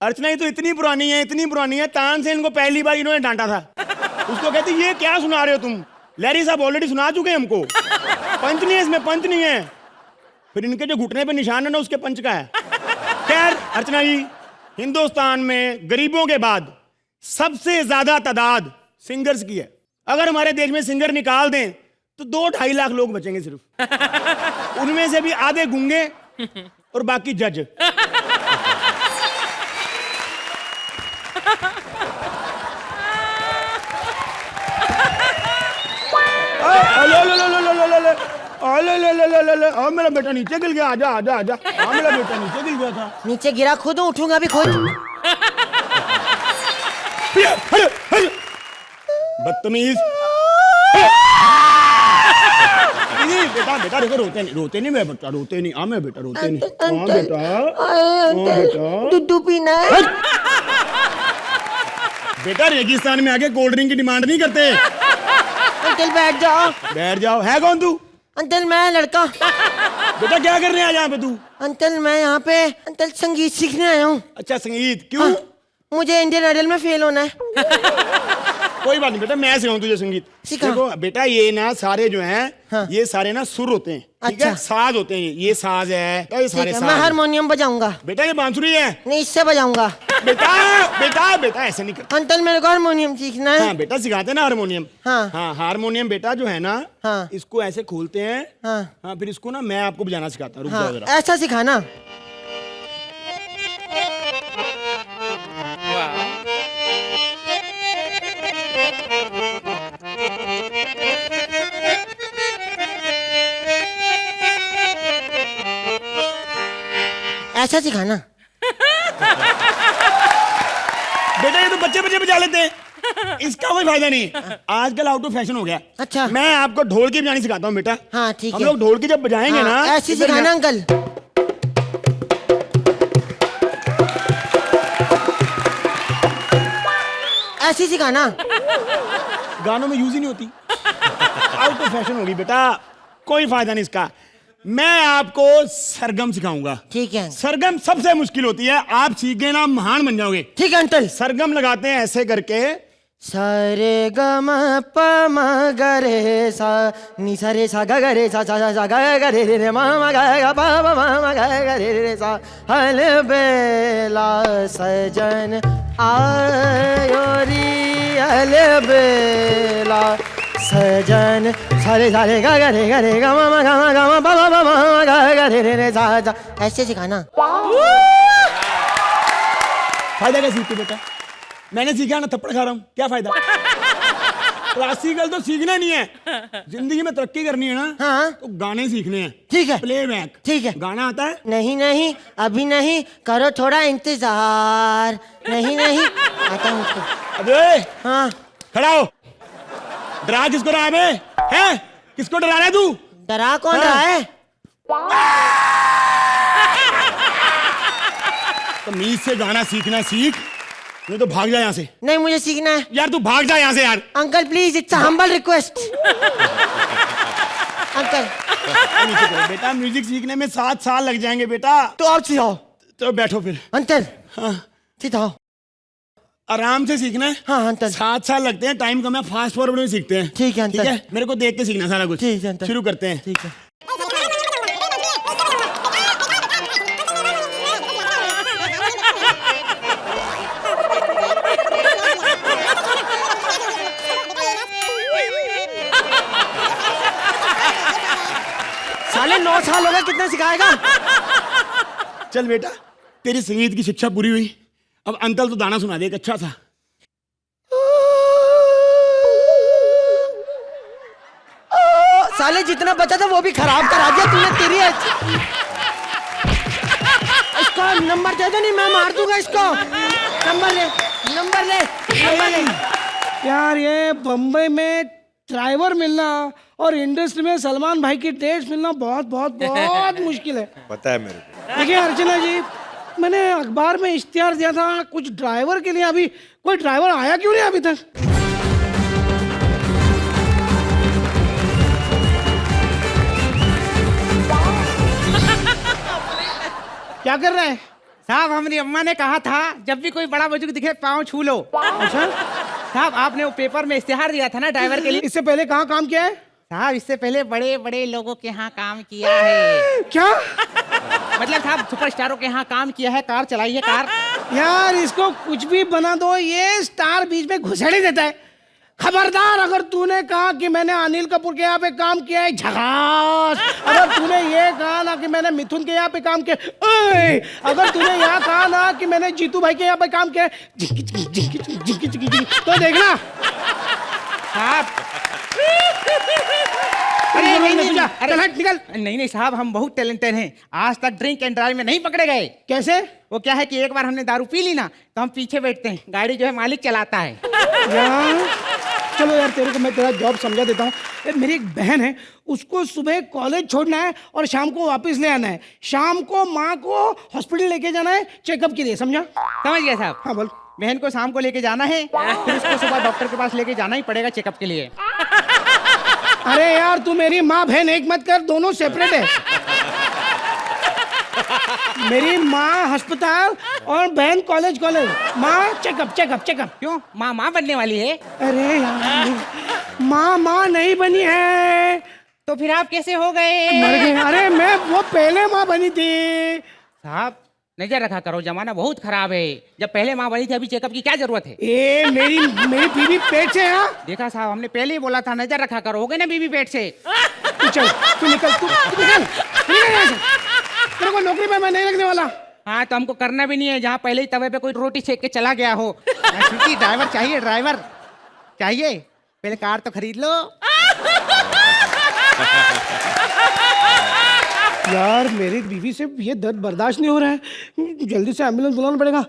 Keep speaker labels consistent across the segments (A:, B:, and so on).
A: अर्चना ये तो इतनी पुरानी है, तानसेन को पहली बार इन्होंने डांटा था। उसको कहती ये क्या सुना रहे हो तुम, लहरी साहब ऑलरेडी सुना चुके हैं हमको, पंच नहीं है इसमें, पंच नहीं है। फिर इनके जो घुटने पे निशान है ना उसके पंच का है। खैर अर्चना जी, हिंदुस्तान में गरीबों के बाद सबसे ज्यादा तादाद सिंगर्स की है। अगर हमारे देश में सिंगर निकाल दें तो 2-2.5 लाख लोग बचेंगे सिर्फ। उनमें से भी आधे गूंगे और बाकी जज। मेरा बेटा नीचे गिर गया, आजा आजा आजा। मेरा बेटा नीचे गिर गया था।
B: नीचे गिरा खुद हूँ, उठूंगा भी खुद।
A: बदतमीज। बेटा बेटा देखो, रोते नहीं मेरा बच्चा, रोते नहीं। हाँ मेरा बेटा रोते नहीं। हाँ बेटा
B: दूध पीना है।
A: बेटा रेगिस्तान में आके कोल्ड ड्रिंक की डिमांड नहीं करते।
B: अंकल बैठ जाओ।
A: बैठ जाओ। है कौन तू?
B: अंकल मैं लड़का।
A: बेटा क्या कर रहे हैं यहाँ पे तू?
B: अंकल मैं यहाँ पे अंकल संगीत सीखने आया हूँ।
A: अच्छा संगीत, क्यों?
B: हाँ, मुझे इंडियन आइडल में फेल होना है।
A: कोई बात नहीं बेटा, मैं सिखाऊं तुझे संगीत। देखो बेटा ये ना सारे जो हैं, हाँ। ये सारे ना सुर होते हैं, ठीक है? साज होते हैं, ये साज है, ये सारे साज।
B: मैं हारमोनियम बजाऊंगा।
A: बेटा ये बांसुरी है।
B: नहीं इससे बजाऊंगा।
A: बेटा बेटा बेटा ऐसे नहीं कर।
B: अंकल मेरे को हारमोनियम सीखना है।
A: हाँ बेटा सिखाते हैं ना हारमोनियम।
B: हाँ
A: हाँ हारमोनियम बेटा जो है ना,
B: हाँ।
A: इसको ऐसे खोलते हैं।
B: हाँ
A: हाँ फिर इसको ना मैं आपको बजाना सिखाता हूँ। रुक
B: हाँ,
A: जाओ जरा।
B: ऐसा सिखाना। ऐसा सिखाना।
A: बेटा ये तो बच्चे बजा लेते हैं, इसका कोई फायदा नहीं। आजकल आउट ऑफ फैशन हो गया।
B: अच्छा
A: मैं आपको ढोलकी बजानी सिखाता हूँ बेटा।
B: हाँ ठीक है।
A: हम लोग ढोलकी जब बजाएंगे
B: हाँ,
A: ना
B: ऐसी सिखाना अंकल। ऐसी सिखाना।
A: गानों में यूज ही नहीं होती। आउट ऑफ फैशन होगी बेटा, कोई फायदा नहीं इसका। मैं आपको सरगम सिखाऊंगा।
B: ठीक है।
A: सरगम सबसे मुश्किल होती है, आप सीख गए ना महान बन जाओगे।
B: ठीक है अंकल।
A: सरगम लगाते हैं ऐसे करके,
B: सारे ग म प म ग रे सा नी सा रे सा ग ग रे सा सा सा सा ग ग रे रे म म ग ग प प म म ग ग रे रे सा हल बेला सजन आयो री हल बेला सजन सारे सारे ग ग रे ग म म ग म ग म प प म म ग ग रे रे सा सा। ऐसे सिखाना।
A: फायदा क्या सीखते बेटा? मैंने सीखा ना, थप्पड़ खा रहा हूँ, क्या फायदा? क्लासिकल तो सीखना नहीं है, जिंदगी में तरक्की करनी है ना। हाँ तो गाने सीखने हैं।
B: ठीक है।
A: प्लेबैक।
B: ठीक है।
A: गाना आता है?
B: नहीं नहीं अभी नहीं, करो थोड़ा इंतजार। नहीं नहीं आता मुझको।
A: अबे
B: हाँ
A: खड़ा हो। डरा किसको रहा है? हैं? किसको डरा रहा है तू?
B: डरा कौन रहा है?
A: तमीज से गाना सीखना सीख, नहीं तो भाग जा यहाँ से।
B: नहीं मुझे सीखना है।
A: यार तू भाग जा यहाँ से यार।
B: Uncle please, it's a humble request. Uncle
A: बेटा म्यूजिक सीखने में 7 साल लग जाएंगे बेटा।
B: तो आप सिखाओ।
A: तो बैठो फिर।
B: अंकल
A: हाँ
B: सिखाओ।
A: आराम से सीखना है।
B: हाँ अंकल।
A: 7 साल लगते हैं, टाइम कम है, फास्ट फॉरवर्ड में सीखते हैं।
B: ठीक है अंकल।
A: मेरे को देख के सीखना सारा कुछ।
B: ठीक है अंकल।
A: शुरू करते हैं।
B: ठीक है। साले 9 साल हो गए, कितना सिखाएगा?
A: चल बेटा तेरी संगीत की शिक्षा पूरी हुई, अब अंतल तो दाना सुना दे एक अच्छा सा।
B: साले जितना बचा था वो भी खराब करा दिया तूने। तेरी इसको नंबर दे दो, नहीं मैं मार दूंगा इसको। नंबर ले नंबर ले नंबर ले।
C: यार ये बम्बई में ड्राइवर मिलना और इंडस्ट्री में सलमान भाई की डेट्स मिलना बहुत बहुत बहुत मुश्किल है।
D: पता है मेरे को।
C: देखिए अर्चना जी, मैंने अखबार में इश्तिहार दिया था कुछ ड्राइवर के लिए, अभी कोई ड्राइवर आया क्यों नहीं अभी तक? क्या कर रहा है?
D: साहब हमारी अम्मा ने कहा था जब भी कोई बड़ा बुजुर्ग दिखे पाँव छू लो।
C: अच्छा,
D: साहब आपने वो पेपर में इश्तिहार दिया था ना ड्राइवर के लिए।
C: इससे पहले कहाँ काम किया है?
D: साहब इससे पहले बड़े बड़े लोगों के यहाँ काम किया है।
C: क्या
D: मतलब साहब सुपरस्टारों के यहाँ काम किया है, कार चलाई है कार।
C: यार, इसको कुछ भी बना दो, ये स्टार बीच में घुसेड़ ही देता है। खबरदार, अगर तूने कहा कि मैंने अनिल कपूर के यहाँ पे काम किया है, झकास। अगर तूने ये कहा ना कि मैंने मिथुन के यहाँ पे काम किया, ओए! अगर तूने यहाँ कहा ना कि मैंने जीतू भाई के यहाँ पे काम किया है, झिकी झिकी झिकी झिकी झिकी झिकी, तो देखना।
D: साहब
C: अरे
D: नहीं,
C: नहीं,
D: नहीं,
C: चल हट, निकल।
D: नहीं साहब, हम बहुत टैलेंटेड हैं। आज तक ड्रिंक एंड ड्राइव में नहीं पकड़े गए।
C: कैसे?
D: वो क्या है कि एक बार हमने दारू पी ली ना तो हम पीछे बैठते हैं, गाड़ी जो है मालिक चलाता है।
C: यार चलो यार, तेरे को मैं तेरा जॉब समझा देता हूँ। मेरी एक बहन है, उसको सुबह कॉलेज छोड़ना है और शाम को वापस ले आना है। शाम को माँ को हॉस्पिटल लेके जाना है चेकअप के लिए, समझा?
D: समझ गया साहब।
C: हाँ बोल।
D: बहन को शाम को लेके जाना है, फिर उसको सुबह डॉक्टर के पास लेके जाना ही पड़ेगा चेकअप के लिए।
C: अरे यार, तू मेरी माँ बहन एक मत कर, दोनों सेपरेट है। मेरी माँ अस्पताल और बहन कॉलेज कॉलेज। माँ चेकअप चेकअप चेकअप।
D: क्यों, माँ बनने वाली है?
C: अरे यार, माँ नहीं बनी है
D: तो फिर आप कैसे हो गए?
C: मर गए। अरे मैं वो पहले माँ बनी थी।
D: साहब नजर रखा करो, जमाना बहुत खराब है। जब पहले माँ बनी थी, अभी चेकअप की क्या जरूरत है?
C: ए मेरी बीवी पेट से है।
D: देखा साहब, हमने पहले ही बोला था नजर रखा करो, हो गए ना बीवी पेट से।
C: तू चल, तू निकल, तू निकल यहाँ से। तेरे को नौकरी पे मैं नहीं रखने वाला।
D: हाँ तो हमको करना भी नहीं है जहाँ पहले ही तवे पे कोई रोटी सेक के चला गया हो। ड्राइवर चाहिए, ड्राइवर चाहिए। पहले कार तो खरीद लो।
C: यार, मेरी बीवी से ये दर्द बर्दाश्त नहीं हो रहा है, जल्दी से एम्बुलेंस बुलाना पड़ेगा।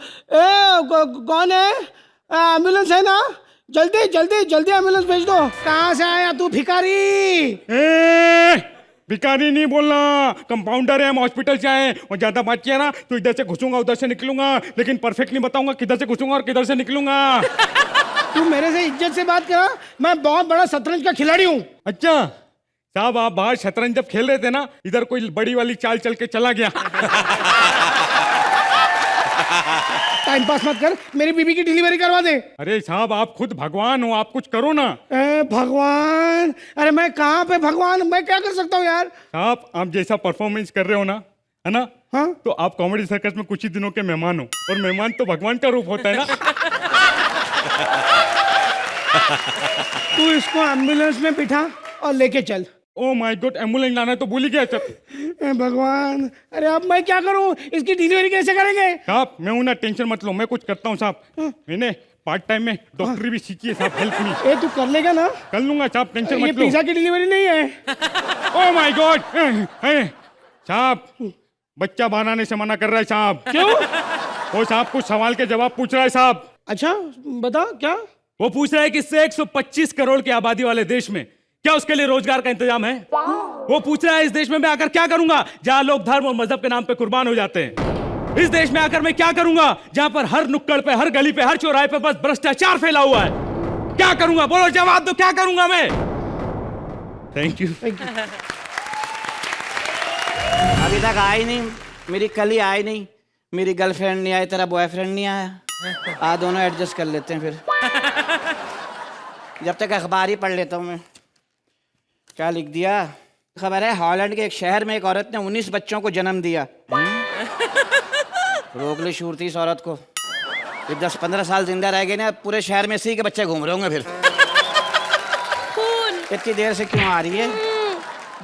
C: कौन है? एम्बुलेंस है ना? जल्दी जल्दी जल्दी एम्बुलेंस भेज दो। कहाँ से आया तू भिखारी?
A: भिखारी नहीं बोलना, कंपाउंडर है, हम हॉस्पिटल से आए। और ज्यादा बात किया ना तो इधर से घुसूंगा उधर से निकलूंगा, लेकिन परफेक्ट नहीं बताऊंगा किधर से घुसूंगा और किधर से निकलूंगा।
C: तू मेरे से इज्जत से बात करा, मैं बहुत बड़ा शतरंज का खिलाड़ी हूँ।
A: अच्छा साहब, आप बाहर शतरंज जब खेल रहे थे ना, इधर कोई बड़ी वाली चाल चल के चला गया।
C: टाइम पास मत कर, मेरी बीबी की डिलीवरी करवा दे।
A: अरे साहब, आप खुद भगवान हो, आप कुछ करो ना।
C: भगवान? अरे मैं कहाँ पे भगवान, मैं क्या कर सकता हूँ यार?
A: साहब, आप जैसा परफॉर्मेंस कर रहे हो ना, है ना?
C: हाँ?
A: तो आप कॉमेडी सर्कस में कुछ ही दिनों के मेहमान हो, और मेहमान तो भगवान का रूप होता है ना।
C: तू इसको एम्बुलेंस में बिठा और लेके चल।
A: ओ माय गॉड, एम्बुलेंस लाना तो भूल ही गया सर।
C: भगवान, अरे अब मैं क्या करूं? इसकी डिलीवरी कैसे करेंगे?
A: साहब मैं हूं ना, टेंशन मत लो, मैं कुछ करता हूँ साहब। मैंने पार्ट टाइम में डॉक्टरी भी सीखी है साहब, हेल्प मी।
C: ए तू कर लेगा ना?
A: कर लूंगा साहब, टेंशन
C: ये
A: मत लो।
C: पिज्जा की डिलीवरी नहीं है।
A: ओ माय गॉड साहब, बच्चा बनाने से मना कर रहा है साहब।
C: क्यों?
A: वो साहब कुछ सवाल के जवाब पूछ रहा है साहब।
C: अच्छा बता, क्या?
A: वो पूछ रहा है कि 125 करोड़ की आबादी वाले देश में क्या उसके लिए रोजगार का इंतजाम है? वो पूछ रहा है इस देश में मैं आकर क्या करूंगा जहां लोग धर्म और मजहब के नाम पे कुर्बान हो जाते हैं? इस देश में आकर मैं क्या करूंगा जहां पर हर नुक्कड़ पे, हर गली पे, हर चौराहे पे बस भ्रष्टाचार फैला हुआ है? क्या करूंगा? बोलो, जवाब दो, क्या करूंगा मैं? Thank you.
B: अभी तक आई नहीं, मेरी कली आई नहीं, मेरी गर्लफ्रेंड नहीं आई, तेरा बॉयफ्रेंड नहीं आया। आ दोनों एडजस्ट कर लेते हैं फिर। जब तक अखबार ही पढ़ लेता हूँ मैं। क्या लिख दिया? खबर है हॉलैंड के एक शहर में एक औरत ने 19 बच्चों को जन्म दिया। रोक ली शूर थी इस औरत को। ये 10-15 साल जिंदा रह गए ना, पूरे शहर में इसी के बच्चे घूम रहे होंगे फिर। इतनी देर से क्यों आ रही है?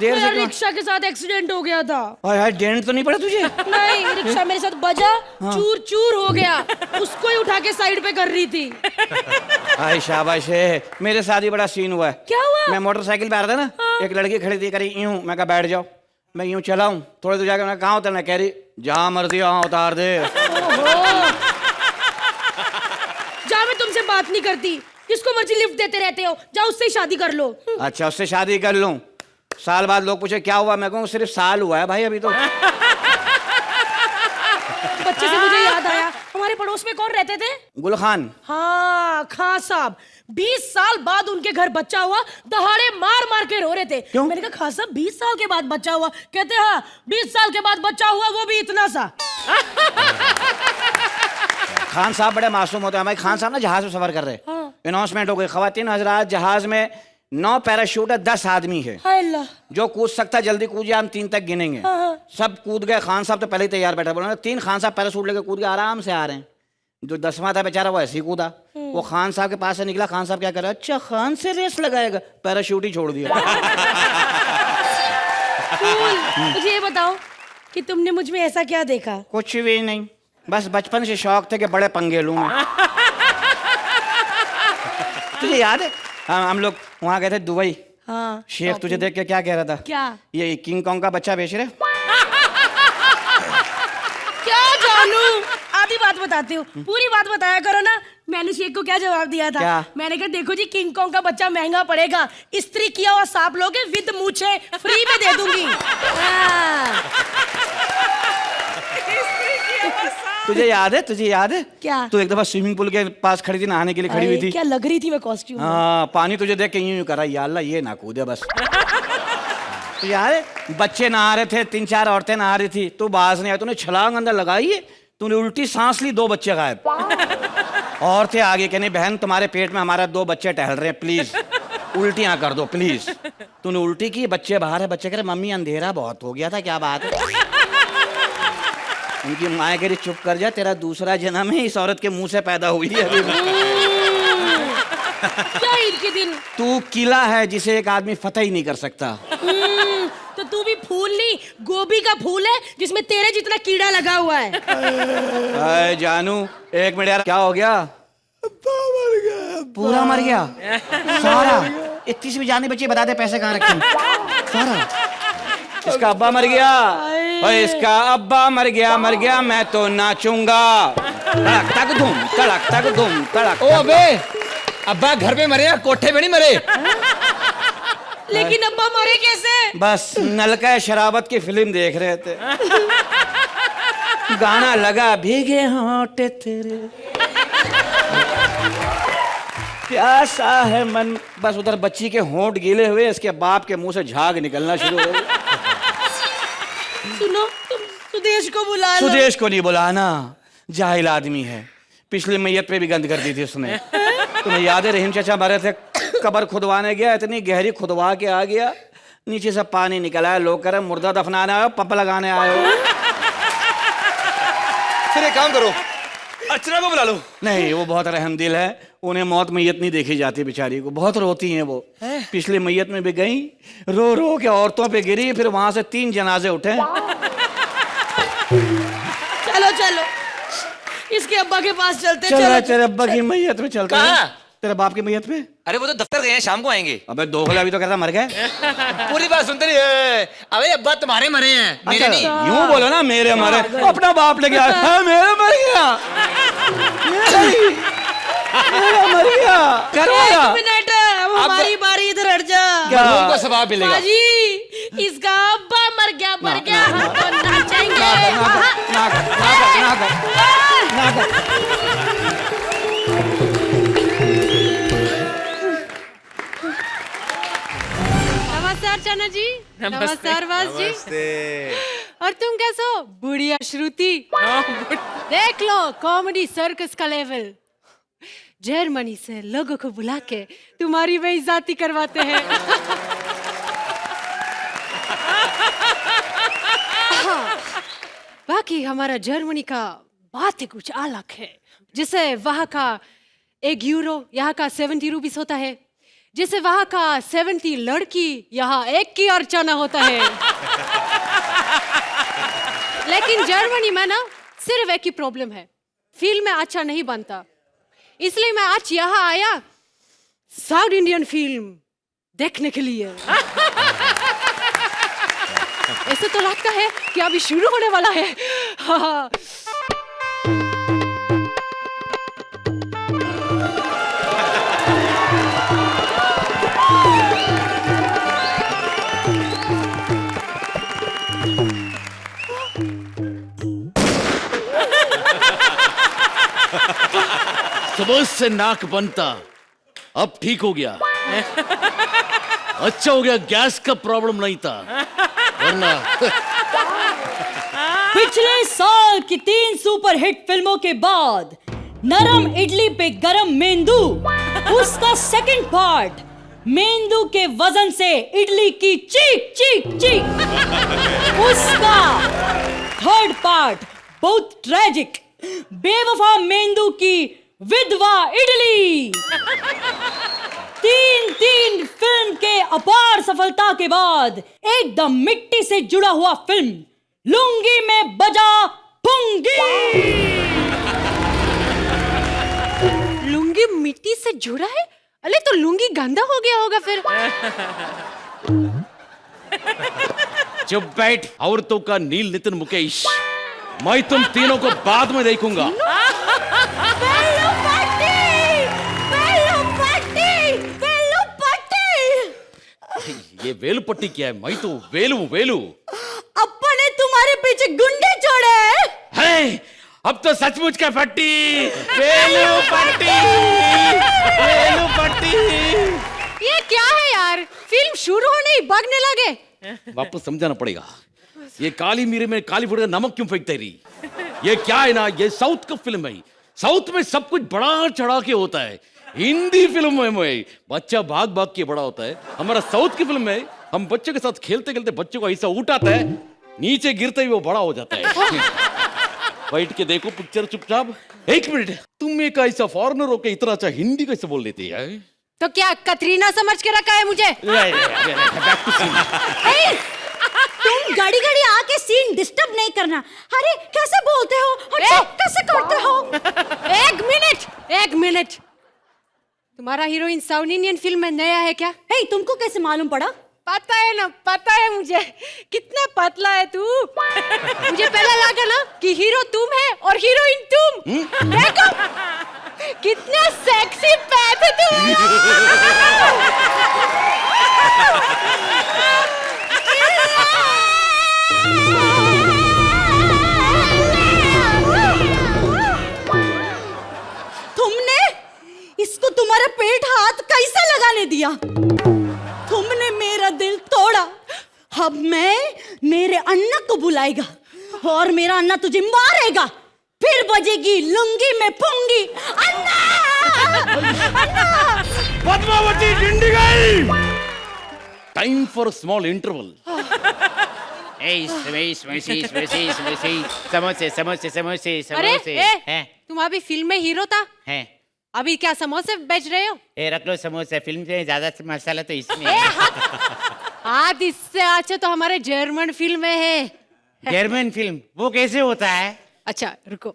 B: देर से क्यों?
E: रिक्शा के साथ एक्सीडेंट हो गया था।
B: और यार डेंट तो नहीं पड़ा तुझे?
E: नहीं, रिक्शा मेरे साथ बजा, चूर चूर हो गया। उसको ही उठा के साइड पे कर रही थी।
B: आई शाबाश है। मेरे साथ ही बड़ा सीन हुआ है।
E: क्या हुआ?
B: मैं मोटरसाइकिल पे आ रहा था ना, एक लड़की खड़ी थी, करी यूं, मैं कहा बैठ जाओ। मैं यूं चला हूं, थोड़ी दूर जाके मैं कहाँ उतरना, कह रही जहां मर्जी वहां उतार दे।
E: जा, मैं तुमसे बात नहीं करती, किसको मर्जी लिफ्ट देते रहते हो, जाओ उससे ही शादी कर लो।
B: अच्छा, उससे शादी कर लूं? साल बाद लोग पूछे क्या हुआ, मैं कहूँ सिर्फ साल हुआ है भाई अभी तो।
E: बच्चे से मुझे याद आया, हमारे पड़ोस में कौन रहते थे?
A: गुल खान।
E: हाँ, खां साहब। 20 साल बाद उनके घर बच्चा हुआ, दहाड़े मार मार के रो रहे थे।
A: क्यों?
E: मैंने कहा खां साहब 20 साल के बाद बच्चा हुआ? कहते हाँ 20 साल के बाद बच्चा हुआ, वो भी इतना सा।
A: खान साहब बड़े मासूम होते हैं। हमारे खान साहब ना जहाज में सफर कर रहे, अनाउंसमेंट हो गई, खवातीन हजरात जहाज में 9 पैराशूट है, 10 आदमी है,
E: हाय अल्लाह।
A: जो कूद सकता है जल्दी कूदिए, हम 3 तक गिनेंगे। सब कूद गए, खान साहब तो पहले ही तैयार बैठे, बोले 3 खान साहब पैराशूट लेके कूद के आराम से आ रहे हैं। जो 10वां था बेचारा वो ऐसे ही कूदा, वो खान साहब के पास से निकला। खान साहब क्या कर रहे, अच्छा खान से रेस लगाएगा, पैराशूट ही छोड़ दिया।
E: मुझे ये बताओ कि तुमने मुझ में ऐसा क्या देखा?
A: कुछ भी नहीं, बस बचपन से शौक थे कि बड़े पंगे लूं मैं। तुझे याद है हम लोग वहां गए थे दुबई?
E: हाँ,
A: शेख तुझे देख के क्या कह रहा था?
E: क्या?
A: ये किंग कॉन्ग का बच्चा बेच रहे।
E: क्या जानू, आधी बात बताती हूँ, पूरी बात बताया करो ना। मैंने शेख को क्या जवाब दिया था?
A: क्या?
E: मैंने कहा देखो जी, किंग कॉन्ग का बच्चा महंगा पड़ेगा, इस्त्री किया हुआ सांप लोगे विद मूछे फ्री में दे दूंगी। हाँ।
A: तुझे याद है, तुझे याद है
E: क्या?
A: तू एक दफा स्विमिंग पूल के पास खड़ी थी, नहाने के लिए खड़ी हुई
E: अरे,
A: थी।
E: क्या लग रही थी मैं कॉस्ट्यूम में।
A: हाँ, पानी तुझे देख के यूं कर रहा, या अल्लाह ये ना कूदे बस। तो यार बच्चे नहा रहे थे, 3-4 औरतें नहा रही थी, तू बाज नहीं आया, तूने छलांग अंदर लगाई है, तूने उल्टी सांस ली, 2 बच्चे गायब। औरतें आगे कहने बहन तुम्हारे पेट में हमारा 2 बच्चे टहल रहे हैं, प्लीज उल्टियां कर दो प्लीज। तूने उल्टी की, बच्चे बाहर है, बच्चे कह रहे मम्मी अंधेरा बहुत हो गया था, क्या बात है? उनकी माँ कह रही चुप कर जा, तेरा दूसरा जन्म है, इस औरत के मुंह से पैदा हुई है अभी।
E: क्या ईद के दिन?
A: तू किला है जिसे एक आदमी फतेह ही नहीं कर सकता।
E: तो तू भी फूल नहीं, गोभी का फूल है जिसमें तेरे जितना कीड़ा लगा हुआ है।
A: अरे जानू एक मिनट यार, क्या हो गया? मर गया, पूरा मर गया सारा। इतनी सी भी जान नहीं बची, बता दे पैसे कहाँ रखे हैं? सारा। इसका अब्बा मर गया, और इसका अब्बा मर गया, मैं तो नाचूंगा। तड़क तक धूम, तड़क तक धूम, तड़क।
F: ओ अबे, अब्बा घर पे मरे या कोठे पे नहीं मरे?
E: लेकिन अब्बा मरे कैसे?
A: बस नलका शराबत की फिल्म देख रहे थे, गाना लगा भीगे होंठ तेरे, प्यासा है मन। बस उधर बच्ची के होंठ गीले हुए, इसके बाप के मुंह से झाग निकलना शुरू हो गया।
E: सुनो, तुम सुदेश को बुला लो।
A: सुदेश को नहीं बुलाना, जाहिल आदमी है, पिछली मैयत पे भी गंद कर दी थी उसने। तुम्हें याद है रहीम चाचा मरे थे, कब्र खुदवाने गया, इतनी गहरी खुदवा के आ गया, नीचे से पानी निकला है, लोग कह रहे मुर्दा दफनाने आए हो, पंप लगाने आए हो।
F: फिर एक काम करो, अर्चना को बुला लो।
A: नहीं, वो बहुत रहमदिल है, उन्हें मौत मैयत नहीं देखी जाती, बेचारी को बहुत रोती हैं वो। पिछली मैयत में भी गई, रो रो के औरतों पे गिरी, फिर वहां से 3 जनाजे उठे।
E: चलो चलो, इसके अब्बा के पास चलते।
A: चलो तेरे अब्बा की मैयत में चलते हैं।
F: कहाँ?
A: तेरे बाप की मैयत पे।
F: अरे वो तो दफ्तर गए हैं, शाम को आएंगे।
A: अबे दोगला भी तो कहता मर गए।
F: पूरी बात सुनते नहीं है। अबे अब्बा तुम्हारे मरे हैं, मेरे नहीं।
A: यूं बोलो ना, मेरे मरे, अपना बाप लेके आया। हाँ, मेरा मर गया, मेरा मर गया। करवाया।
E: 1 मिनट, अब हमारी बारी, इधर हट जा।
F: मरहूम को सवाब मिलेगा।
E: बाजी, इसका अब्बा मर गया, हम तो नाचेंगे।
A: ना कर।
G: नमस्कार अर्चना जी। नमस्कार वास जी। और तुम कैसे हो? बुढ़िया श्रुति। देख लो कॉमेडी सर्कस का लेवल। जर्मनी से लोगों को बुला के तुम्हारी बेइज्जती करवाते हैं। हाँ, बाकी हमारा जर्मनी का बात ही कुछ अलग है। जिसे वहाँ का 1 यूरो यहाँ का 70 रुपीस होता है, जिसे वहाँ का 70 लड़की यहाँ 1 की अर्चना होता है। लेकिन जर्मनी में ना सिर्फ एक ही प्रॉब्लम है, फिल्म में अच्छा नहीं बनता। इसलिए मैं आज यहाँ आया साउथ इंडियन फिल्म देखने के लिए। ऐसे तो लगता है कि अभी शुरू होने वाला है। हाँ।
H: सुबह से नाक बनता, अब ठीक हो गया। अच्छा हो गया गैस का प्रॉब्लम नहीं था, वरना
E: पिछले साल की 3 सुपरहिट फिल्मों के बाद नरम इडली पे गरम मेंदू, उसका सेकंड पार्ट मेंदू के वजन से इडली की चीख चीख चीख, उसका थर्ड पार्ट बहुत ट्रेजिक, बेवफा मेंदू की विधवा इडली। 3 फिल्म के अपार सफलता के बाद एकदम मिट्टी से जुड़ा हुआ फिल्म लुंगी में बजा पुंगी।
G: लुंगी मिट्टी से जुड़ा है? अरे तो लुंगी गंदा हो गया होगा फिर।
H: चुप बैठ। औरतों का नील नितिन मुकेश, मैं तुम तीनों को बाद में देखूंगा। ये वेलू पट्टी क्या है? मैं तो वेलू वेलू।
E: अप्पा ने तुम्हारे पीछे गुंडे छोड़े
H: है, अब तो सचमुच का फट्टी। वेलू पट्टी, वेलू पट्टी।
G: ये क्या है यार, फिल्म शुरू होने ही भागने लगे।
H: वापस समझाना पड़ेगा। ये काली मीरे में काली फुट का नमक क्यों फेंकते रही? ये क्या है ना, ये साउथ का फिल्म है। साउथ में सब कुछ बड़ा चढ़ा के होता है। हिंदी फिल्म में बच्चा भाग भाग के बड़ा होता है। हमारा साउथ की फिल्म में हम बच्चे के साथ खेलते खेलते बच्चों को ऐसा उठाता है, नीचे गिरते ही वो बड़ा हो जाता है। बैठ के देखो पिक्चर चुपचाप। एक मिनट, तुम एक ऐसा फॉरेनर होकर इतना अच्छा हिंदी कैसे बोल लेती है?
G: तो क्या कतरीना समझ के रखा है मुझे?
E: तुम घड़ी घड़ी आके सीन डिस्टर्ब नहीं करना। अरे कैसे बोलते हो, कैसे करते हो?
G: एक मिनट। तुम्हारा हीरोइन साउथ इंडियन फिल्म में नया है क्या?
E: हे, तुमको कैसे मालूम पड़ा?
G: पता है ना, पता है मुझे। कितना पतला है तू। मुझे पहले लगा ना कि हीरो तुम है और हीरोइन तुम। देखो कितना सेक्सी पैट है
E: तुमने इसको तुम्हारा पेट हाथ कैसे लगाने दिया? तुमने मेरा दिल तोड़ा। अब मैं मेरे अन्ना को बुलाएगा और मेरा अन्ना तुझे मारेगा। फिर बजेगी लुंगी में पुंगी। अन्ना! अन्ना!
H: पद्मावती डिंडी गई। Time for small interval.
F: समोसे
G: अरे तुम अभी फिल्म में हीरो था,
F: हैं।
G: अभी क्या समोसे बेच रहे हो?
F: रख लो समोसे, फिल्म से ज्यादा मसाला तो इसमें
G: आज इससे अच्छा तो हमारे जर्मन फिल्म में है।
F: जर्मन फिल्म वो कैसे होता है?
G: अच्छा रुको।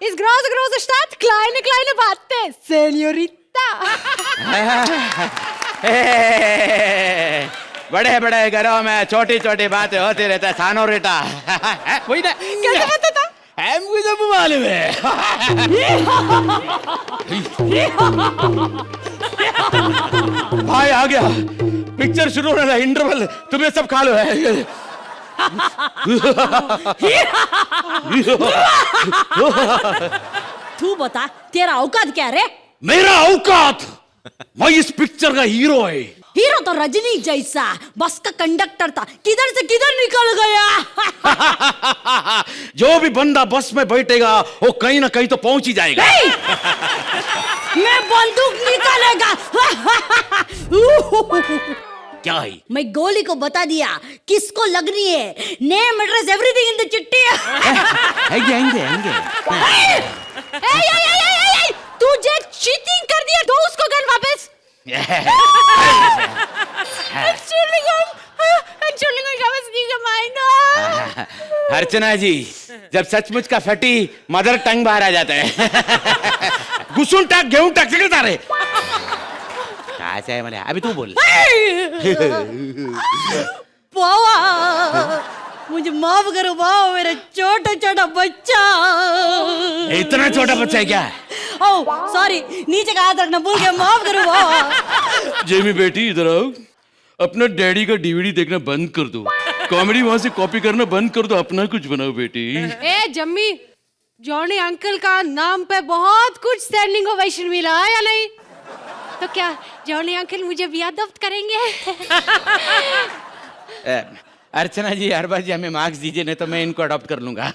G: Ist große, große Stadt, kleine, kleine Batte, Senorita.
F: बड़े बड़े घरों में छोटी छोटी बातें होती रहता है, सानोरिटा। वही ना,
G: कैसे पता था?
F: हमको सब मालूम है।
H: भाई आ गया, पिक्चर शुरू होने वाला, इंटरवल, तुम्हें सब खा लो है।
E: तू बता, तेरा औकात क्या रे?
H: मेरा औकात, मैं इस पिक्चर का हीरो है।
E: हीरो तो रजनी जैसा बस का कंडक्टर था, किधर से किधर निकल गया।
H: जो भी बंदा बस में बैठेगा वो कहीं ना कहीं तो पहुंच ही जाएगा।
E: मैं बंदूक निकालेगा।
H: क्या है?
E: मैं गोली को बता दिया किसको लगनी है। Name address everything in the चिट्ठी। तुझे चीटिंग कर दिया, दो उसको गन वापस।
F: अर्चना जी, जब सचमुच का फटी मदर टंग बाहर आ जाता है।
H: घुसून टाक, घेऊन टाक, सगळे तारे।
F: कहाँ से है मैंने? अभी तू बोल।
E: बाबा मुझे माफ करो बाबा, मेरा छोटा छोटा बच्चा।
H: इतना छोटा बच्चा है क्या?
E: ओह सॉरी, नीचे का हाथ रखना भूल गया, माफ करो बाबा।
H: जेमी बेटी इधर आओ, अपना डैडी का डीवीडी देखना बंद कर दो। कॉमेडी वहां से कॉपी करना बंद कर दो, अपना कुछ बनाओ बेटी।
G: ए जम्मी, जॉनी अंकल का नाम पे बहुत कुछ स्टैंडिंग ओवेशन मिला है या नहीं? तो क्या जॉनी अंकल मुझे भी अडॉप्ट करेंगे?
F: अर्चना जी, अरबा जी, हमें मार्क्स दीजिए, नहीं तो मैं इनको अडॉप्ट कर लूंगा।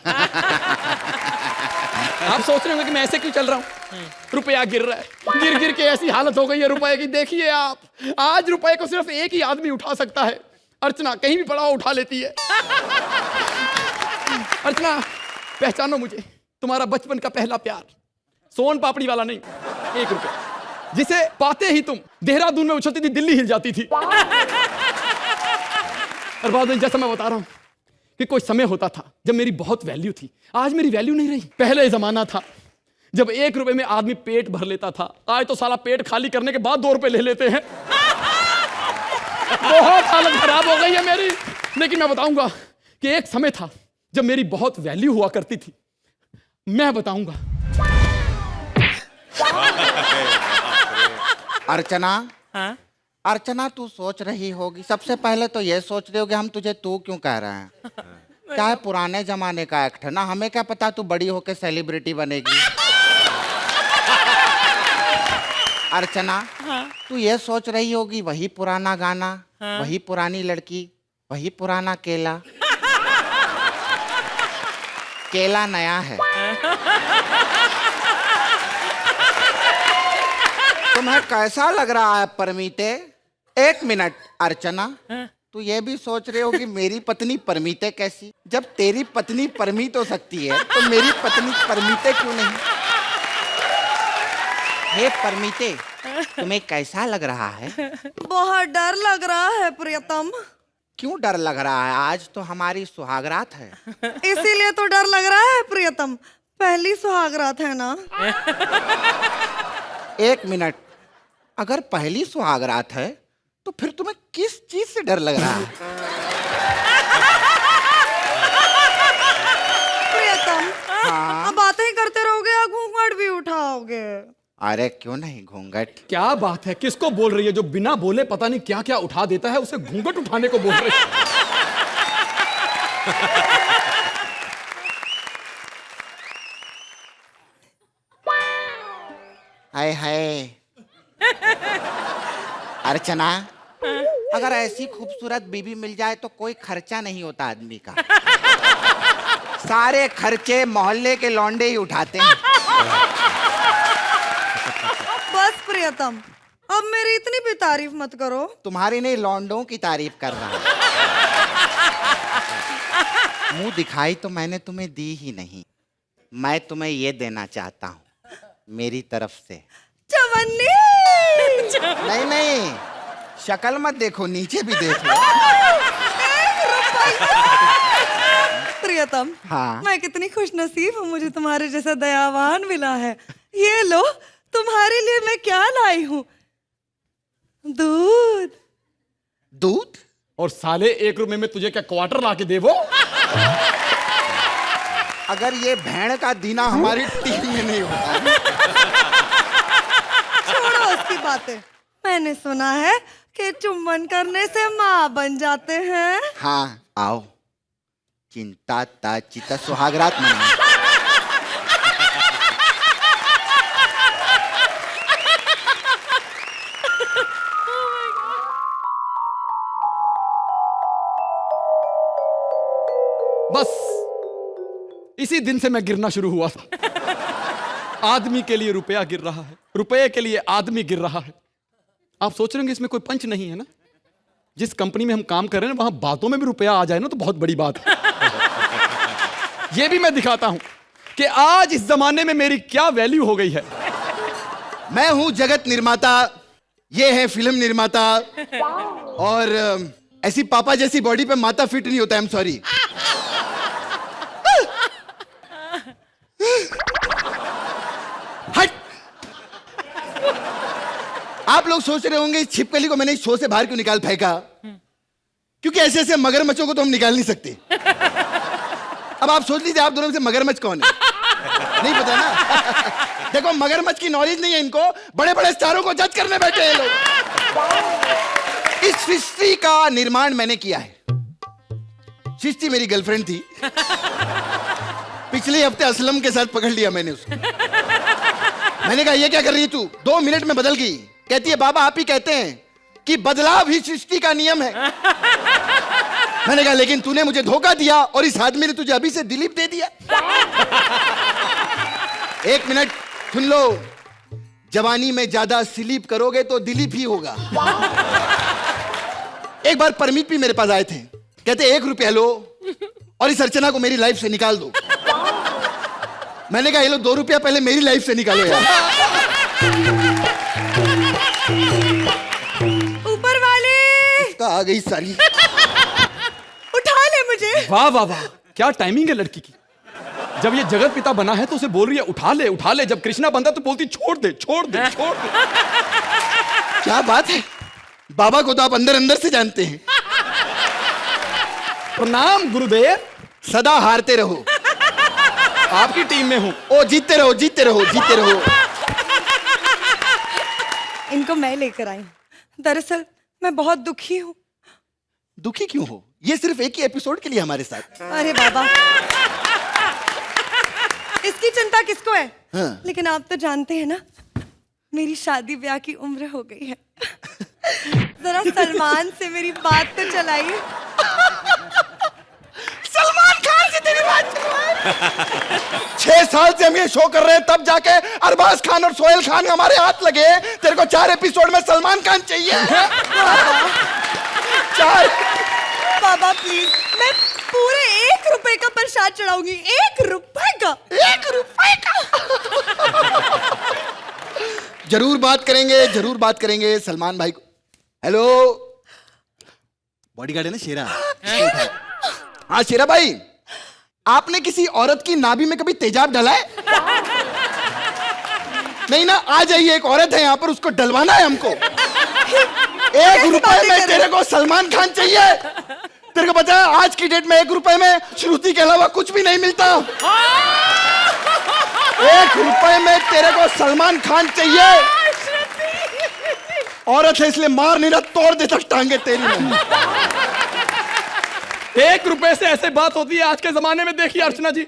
I: आप सोच रहे होंगे कि मैं ऐसे क्यों चल रहा हूँ? रुपया गिर रहा है, गिर गिर के ऐसी हालत हो गई है रुपए की। देखिए आप, आज रुपए को सिर्फ एक ही आदमी उठा सकता है। अर्चना कहीं भी पड़ा हो उठा लेती है। अर्चना, पहचानो मुझे, तुम्हारा बचपन का पहला प्यार, सोन पापड़ी वाला नहीं, 1 रुपया, जिसे पाते ही तुम देहरादून में उछलती थी, दिल्ली हिल जाती थी। और बाद में जैसा मैं बता रहा हूं कि कोई समय होता था जब मेरी बहुत वैल्यू थी, आज मेरी वैल्यू नहीं रही। पहले जमाना था जब 1 रुपए में आदमी पेट भर लेता था, आज तो साला पेट खाली करने के बाद 2 रुपए ले लेते हैं। बहुत हालत खराब हो गई है मेरी। लेकिन मैं बताऊंगा कि एक समय था जब मेरी बहुत वैल्यू हुआ करती थी। मैं बताऊंगा।
J: अर्चना, अर्चना, तू सोच रही होगी, सबसे पहले तो ये सोच रही होगी हम तुझे तू क्यों कह रहे हैं। क्या है, पुराने जमाने का एक्ट है ना, हमें क्या पता तू बड़ी होके सेलिब्रिटी बनेगी। अर्चना, तू ये सोच रही होगी वही पुराना गाना, वही पुरानी लड़की, वही पुराना केला। केला नया है। तुम्हें कैसा लग रहा है परमीते? 1 मिनट अर्चना, तू ये भी सोच रहे हो कि मेरी पत्नी परमीते कैसी? जब तेरी पत्नी परमीत हो सकती है तो मेरी पत्नी परमीते क्यों नहीं? हे परमीते, तुम्हें कैसा लग रहा है?
K: बहुत डर लग रहा है प्रियतम।
J: क्यों डर लग रहा है? आज तो हमारी सुहागरात है।
K: इसीलिए तो डर लग रहा है प्रियतम, पहली सुहागरात है ना।
J: 1 मिनट, अगर पहली सुहागरात है तो फिर तुम्हें किस चीज से डर लग रहा है?
K: प्रियतम, अब बातें ही करते रहोगे या घूंघट भी उठाओगे?
J: अरे क्यों नहीं, घूंघट।
I: क्या बात है, किसको बोल रही है? जो बिना बोले पता नहीं क्या क्या उठा देता है, उसे घूंघट उठाने को बोल रही है।
J: हाय हाय। अर्चना, अगर ऐसी खूबसूरत बीवी मिल जाए तो कोई खर्चा नहीं होता आदमी का। सारे खर्चे मोहल्ले के लौंडे ही उठाते हैं।
K: बस प्रियतम, अब मेरी इतनी भी तारीफ मत करो।
J: तुम्हारी नहीं, लौंडों की तारीफ कर रहा हूं। मुंह दिखाई तो मैंने तुम्हें दी ही नहीं, मैं तुम्हें ये देना चाहता हूँ मेरी तरफ से।
K: चवन्नी।
J: नहीं नहीं, शक्ल मत देखो, नीचे भी देख लो।
K: प्रियतम,
J: हाँ?
K: मैं कितनी खुशनसीब हूँ, मुझे तुम्हारे जैसा दयावान मिला है। ये लो, तुम्हारे लिए मैं क्या लाई हूँ, दूध।
J: दूध?
I: और साले 1 रुपए में तुझे क्या क्वार्टर ला के देवो?
J: अगर ये भेड़ का दीना हमारी टीम में नहीं होता।
K: छोड़ो उसकी बातें। मैंने सुना है कि चुम्बन करने से माँ बन जाते हैं।
J: हाँ, आओ, चिंता ता चिता सुहागरात मनाओ।
I: बस इसी दिन से मैं गिरना शुरू हुआ था। आदमी के लिए रुपया गिर रहा है, रुपये के लिए आदमी गिर रहा है। आप सोच रहे होंगे इसमें कोई पंच नहीं है ना। जिस कंपनी में हम काम कर रहे हैं वहां बातों में भी रुपया आ जाए ना तो बहुत बड़ी बात है। यह भी मैं दिखाता हूं कि आज इस जमाने में मेरी क्या वैल्यू हो गई है।
J: मैं हूं जगत निर्माता, ये है फिल्म निर्माता, और ऐसी पापा जैसी बॉडी पे माता फिट नहीं होता। I am sorry. हट। आप लोग सोच रहे होंगे इस छिपकली को मैंने इस शो से बाहर क्यों निकाल फेंका, क्योंकि ऐसे ऐसे मगरमच्छों को तो हम निकाल नहीं सकते। अब आप सोच लीजिए आप दोनों में से मगरमच्छ कौन है? नहीं पता ना। देखो, मगरमच्छ की नॉलेज नहीं है इनको, बड़े बड़े स्टारों को जज करने बैठे हैं लोग। इस सृष्टि का निर्माण मैंने किया है, सृष्टि मेरी गर्लफ्रेंड थी। पिछले हफ्ते असलम के साथ पकड़ लिया मैंने उसको। मैंने कहा ये क्या कर रही है तू? 2 मिनट में बदल गई। कहती है बाबा आप ही कहते हैं कि बदलाव ही सृष्टि का नियम है। मैंने कहा लेकिन तूने मुझे धोखा दिया और इस आदमी ने तुझे अभी से दिलीप दे दिया। 1 मिनट सुन लो, जवानी में ज्यादा स्लीप करोगे तो दिलीप ही होगा। एक बार परमीत भी मेरे पास आए थे, कहते 1 रुपया लो और इस अर्चना को मेरी लाइफ से निकाल दो। मैंने कहा ये लो 2 रुपया पहले मेरी लाइफ से निकालो यार।
K: ऊपर वाले
J: इसका आ गई साली।
K: उठा ले मुझे।
I: वाह वाह वाह, क्या टाइमिंग है लड़की की। जब ये जगत पिता बना है तो उसे बोल रही है उठा ले उठा ले। जब कृष्णा बनता तो बोलती छोड़ दे छोड़ दे छोड़ दे।
J: क्या बात है, बाबा को तो आप अंदर अंदर से जानते हैं।
I: प्रणाम गुरुदेव।
J: सदा हारते रहो,
I: आपकी टीम में हूं।
J: ओ जीतते रहो जीतते रहो जीतते रहो।
K: इनको मैं लेकर आई हूँ। दरअसल मैं बहुत दुखी हूँ।
J: दुखी क्यों हो? ये सिर्फ एक ही एपिसोड के लिए हमारे साथ।
K: अरे बाबा, इसकी चिंता किसको है?
J: हाँ।
K: लेकिन आप तो जानते हैं ना, मेरी शादी ब्याह की उम्र हो गई है। जरा सलमान से मेरी बात तो चलाइए।
J: सलमान खान से तेरी बात चलवाए। 6 साल से हम ये शो कर रहे हैं, तब जाके अरबाज खान और सोहेल खान हमारे हाथ लगे। तेरे को 4 एपिसोड में सलमान खान चाहिए? 4।
K: बाबा प्लीज, मैं पूरे 1 रुपए का प्रसाद चढ़ाऊंगी। 1 रुपए का। 1 रुपए का।
J: जरूर बात करेंगे सलमान भाई को। हेलो, बॉडीगार्ड है ना शेरा? हाँ शेरा भाई, आपने किसी औरत की नाभि में कभी तेजाब डाला है? नहीं ना, आ जाइए, एक औरत है यहाँ पर, उसको डलवाना है हमको। 1 रुपए में तेरे को सलमान खान चाहिए? तेरे को पता है आज की डेट में 1 रुपए में श्रुति के अलावा कुछ भी नहीं मिलता। 1 रुपए में तेरे को सलमान खान चाहिए? औरत है इसलिए मार नहीं रहा, तोड़ देता टांगे तेरी में।
I: 1 रुपए से ऐसे बात होती है आज के जमाने में? देखिए अर्चना जी,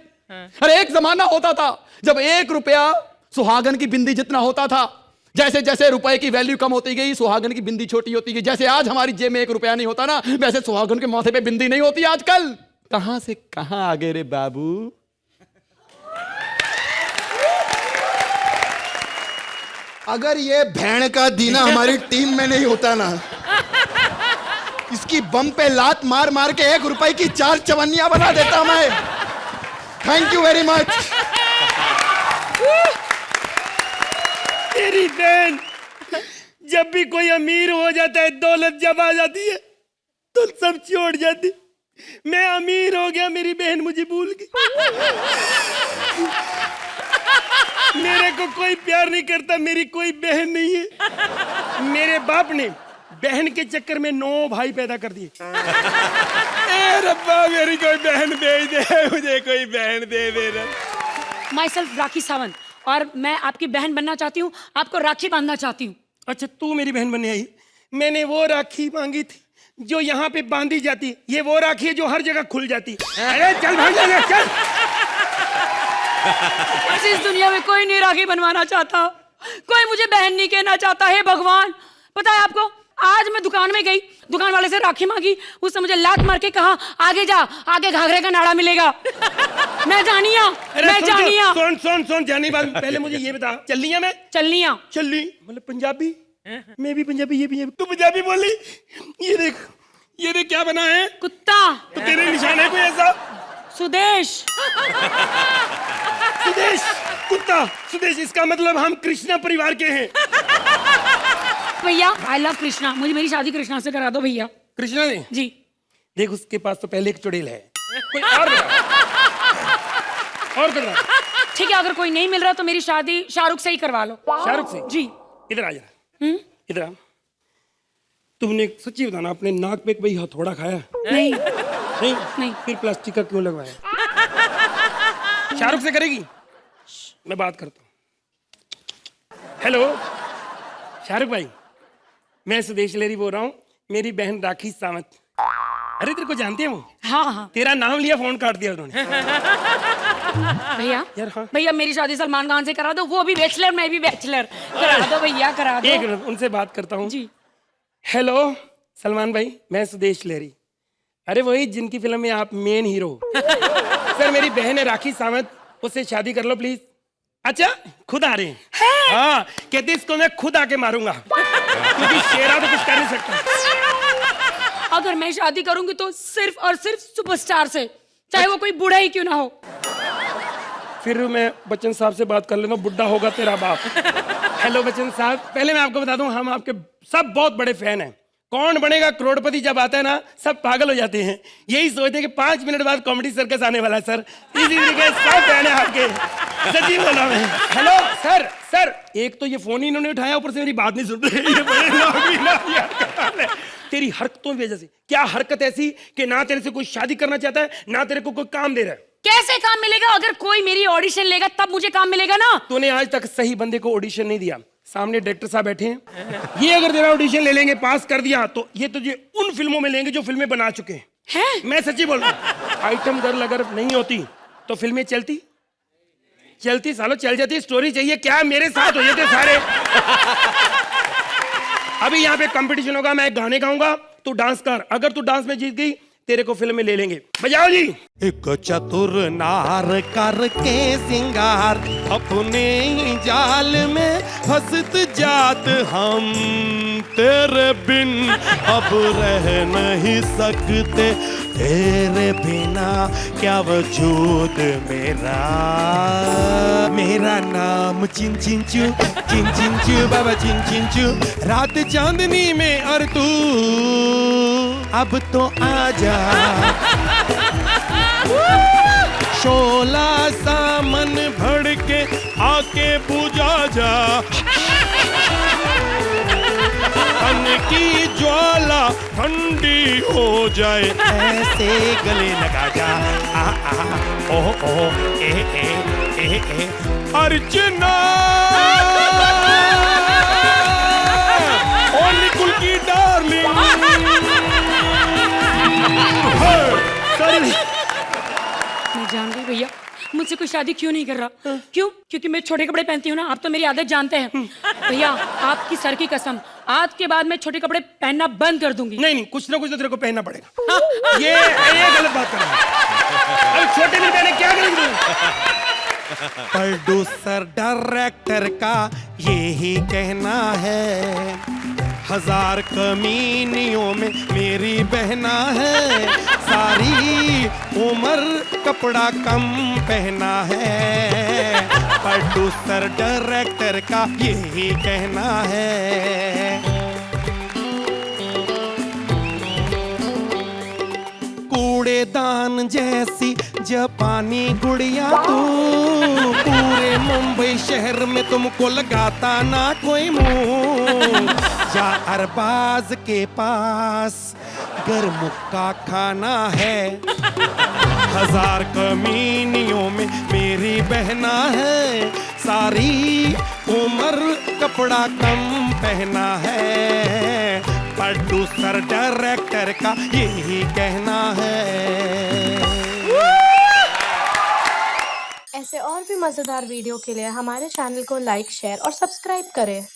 I: अरे एक जमाना होता था जब 1 रुपया सुहागन की बिंदी जितना होता था। जैसे जैसे रुपए की वैल्यू कम होती गई, सुहागन की बिंदी छोटी होती गई। जैसे आज हमारी जेब में 1 रुपया नहीं होता ना, वैसे सुहागन के माथे पे बिंदी नहीं होती आजकल। कहां से कहां आ गए रे बाबू।
J: अगर ये भेड़ का दीना हमारी टीम में नहीं होता ना, इसकी बम पे लात मार मार के 1 रुपए की 4 चवन्नियां बना देता मैं। Thank you very much.
A: तेरी बहन, जब भी कोई अमीर हो जाता है, दौलत जब आ जाती है तो सब छोड़ जाती। मैं अमीर हो गया, मेरी बहन मुझे भूल गई। मेरे को कोई प्यार नहीं करता, मेरी कोई बहन नहीं है। मेरे बाप ने बहन के चक्कर में 9 भाई पैदा कर दिए। रब्बा मेरी कोई बहन भेज दे, मुझे कोई बहन दे मेरा।
E: माई सेल्फ राखी सावंत, और मैं आपकी बहन बनना चाहती हूँ, आपको राखी बांधना चाहती हूँ।
A: अच्छा, तू मेरी बहन बनने आई? मैंने वो राखी मांगी थी जो यहाँ पे बांधी जाती है, ये वो राखी है जो हर जगह खुल जाती है। अरे चल भाग जा, चल।
E: इस दुनिया में कोई नहीं राखी बनवाना चाहता, कोई मुझे बहन नहीं कहना चाहता। है भगवान, पता है आपको, आज मैं दुकान में गई, दुकान वाले से राखी मांगी, उसने मुझे लात मार के कहा आगे जा, आगे घाघरे का नाड़ा मिलेगा। मैं जानिया, मैं जानिया।
A: सुन सुन सुन, जानी बात, पहले मुझे ये बता, चलनिया मैं?
E: चलनिया।
A: चलनी मतलब पंजाबी? मैं भी पंजाबी, ये भी पंजाबी। तू पंजाबी बोली? ये देख क्या बना है?
E: कुत्ता।
A: तो तेरे निशान है कोई ऐसा?
E: सुदेश।
A: सुदेश, कुत्ता सुदेश, इसका मतलब हम कृष्णा परिवार के हैं।
E: भैया आई लव कृष्णा, मुझे मेरी शादी कृष्णा से करा दो भैया।
A: कृष्णा ने?
E: जी।
A: देख उसके पास तो पहले एक चुड़ैल है, कोई और बता। और बता।
E: ठीक है, अगर कोई नहीं मिल रहा तो मेरी शादी शाहरुख से ही करवा लो।
A: शाहरुख से?
E: जी।
A: इधर आ जरा, इधर आ। तुमने सच्ची बताना, अपने नाक पे कोई हथौड़ा खाया?
E: नहीं
A: नहीं
E: नहीं।
A: फिर प्लास्टिक का क्यों लगवाया? शाहरुख से करेगी? मैं बात करता हूँ। हेलो शाहरुख भाई, मैं सुदेश लेरी बोल रहा हूँ, मेरी बहन राखी सावंत।
C: अरे तेरे को जानते हैं वो?
E: हाँ हाँ
C: तेरा नाम लिया फोन काट दिया उन्होंने।
E: भैया
C: यार हाँ।
E: भैया मेरी शादी सलमान खान से करा दो, वो भी बैचलर मैं भी बैचलर, करा दो भैया करा दो।
C: एक मिनट उनसे बात करता हूँ।
E: जी
C: हेलो सलमान भाई, मैं सुदेश लहरी। अरे वही जिनकी फिल्म में आप मेन हीरो। सर मेरी बहन है राखी सावंत, उससे शादी कर लो प्लीज। अच्छा खुद आ रहे हैं? हाँ कहते इसको मैं खुद आके मारूंगा क्योंकि शेरा तो कुछ कर नहीं सकता।
E: अगर मैं शादी करूंगी तो सिर्फ और सिर्फ सुपरस्टार से, चाहे वो कोई बूढ़ा ही क्यों ना हो।
C: फिर मैं बच्चन साहब से बात कर लेना, बुढ़ा होगा तेरा बाप। हेलो बच्चन साहब, पहले मैं आपको बता दूं हम आपके सब बहुत बड़े फैन हैं। कौन बनेगा करोड़पति जब आता है ना सब पागल हो जाते हैं, यही सोचते हैं कि 5 मिनट बाद कॉमेडी सर्कस आने वाला है सर। इसी तरीके सब फैन है आपके, सच्ची बोला मैं। हेलो सर, सर एक तो ये फोन ही इन्होंने उठाया, ऊपर से मेरी बात नहीं सुन रहे। ये बड़े नागी ना यार। तेरी हरकतों की वजह से। क्या हरकत ऐसी कि ना तेरे से कोई शादी करना चाहता है ना तेरे को कोई काम दे रहा है?
E: कैसे काम मिलेगा? अगर कोई मेरी ऑडिशन लेगा तब मुझे काम मिलेगा ना।
C: तूने आज तक सही बंदे को ऑडिशन नहीं दिया। सामने डायरेक्टर साहब बैठे हैं, ये अगर तेरा ऑडिशन ले लेंगे, पास कर दिया तो ये तुझे उन फिल्मों में लेंगे जो फिल्में बना चुके हैं। मैं सच्ची बोल रहा हूँ। आइटम गर्ल अगर नहीं होती तो फिल्में चलती सालों चल जाती। स्टोरी चाहिए क्या? मेरे साथ हो जाते सारे। अभी यहाँ पे कंपटीशन होगा, मैं एक गाने गाऊंगा, तू डांस कर। अगर तू डांस में जीत गई तेरे को फिल्म में ले लेंगे। बजाओ जी।
L: एक चतुर नार करके सिंगार, अपने ही जाल में फंसत जात हम, तेरे बिन अब रह नहीं सकते, तेरे बिना क्या वजूद मेरा। मेरा नाम चिन चिन चू बाबा चिन चिन चू, रात चांदनी में और तू अब तो आजा। शोला सामन भड़ के आके बुझा जा, तन की ज्वाला ठंडी हो जाए, ऐसे गले लगा जा। आ आ ओ ओ ए अर्चना ओ निकुल की डार्लिंग।
E: मैं जान गई भैया मुझसे कोई शादी क्यों नहीं कर रहा। क्यों? क्योंकि मैं छोटे कपड़े पहनती हूँ ना, आप तो मेरी आदत जानते हैं। भैया आपकी सर की कसम, आज के बाद मैं छोटे कपड़े पहनना बंद कर दूंगी।
C: नहीं कुछ ना कुछ तो तेरे को पहनना पड़ेगा। ये गलत बात कर रहा है। अब छोटे नहीं पहने क्या करेंगे?
L: प्रोड्यूसर डायरेक्टर का यही कहना है, 1000 कमीनियों में मेरी बहना है, सारी उम्र कपड़ा कम पहना है, प्रोड्यूसर डायरेक्टर का यही कहना है। कूड़ेदान जैसी जापानी गुड़िया तू, पूरे मुंबई शहर में तुमको लगाता ना कोई मुंह, जा अरबाज के पास गरमुक्का खाना है, 1000 कमीनियों में मेरी बहना है, सारी उम्र कपड़ा कम पहना है, प्रोड्यूसर डायरेक्टर का यही कहना है।
M: ऐसे और भी मजेदार वीडियो के लिए हमारे चैनल को लाइक, शेयर और सब्सक्राइब करें।